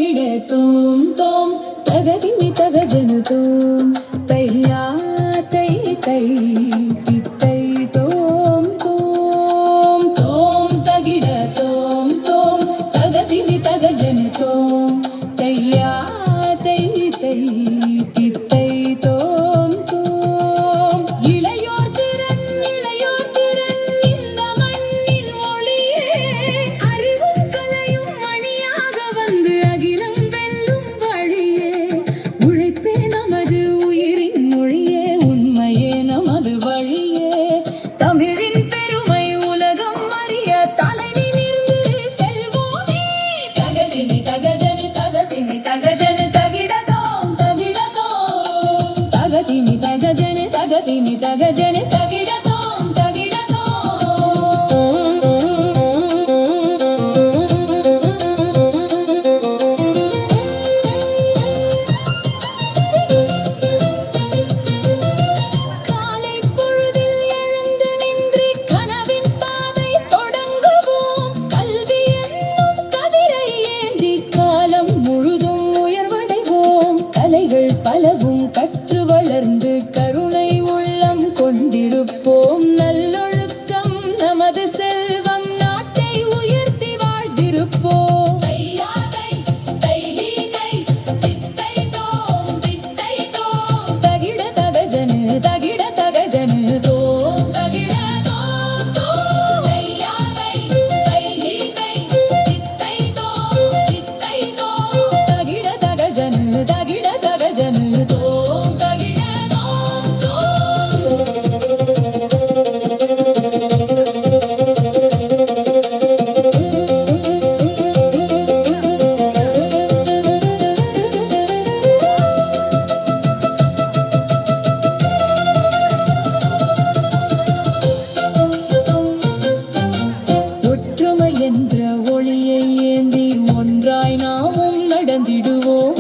தகிட தோம் தோம் தகதிமி தகஜனு தோம் தையா தை தை தித்தை தோம் தோம் தோம் தகிட தோம் தோம் தகதிமி தகஜனு தோம் தையா தை தை தித்தை தோம் தோம் இளையோர் திறன் இந்த மண்ணின் ஒளியே அறிவும் கலையும் மணியாக வந்து அகிலம் வெல்லும் வழியே உழைப்பே நமது உயிரின் மொழியே உண்மையே நமது வழியே தமிழின் பெருமை உலகம் அறிய தலை நிமிர்ந்து செல்வோமே தகதிமி தகஜனு தகதிமி தகஜனு தகிடதோம் தகிடதோம் தகதிமி தகஜனு தகதிமி தகஜனு தகிடதோம் தகிடதோம் காலை பொழுதில் எழுந்து நின்று கனவின் பாதை தொடங்குவோம் கல்வி என்னும் கதிரை ஏந்தி காலம் முழுதும் உயர்வடைவோம் கலைகள் பலவும் கற்று வளர்ந்து கருணை உள்ளம் கொண்டிருப்போம் நல்லொழுக்கம் நமது செல்வம் நாட்டை உயர்த்தி வாழ்ந்திருப்போம் தையாதை தைஹீதை தித்தை தோம் தகிட தகஜனு தகிட தகஜனு தோம் தகிட தோம் தோம் தையாதை தைஹீதை தித்தை தோம் தகிட தகஜனு தகிட தகஜனு தோம் தகிட தோம் தோம் ஒற்றுமை என்ற ஒளியை ஏந்தி ஒன்றாய் நாமும் நடந்திடுவோம்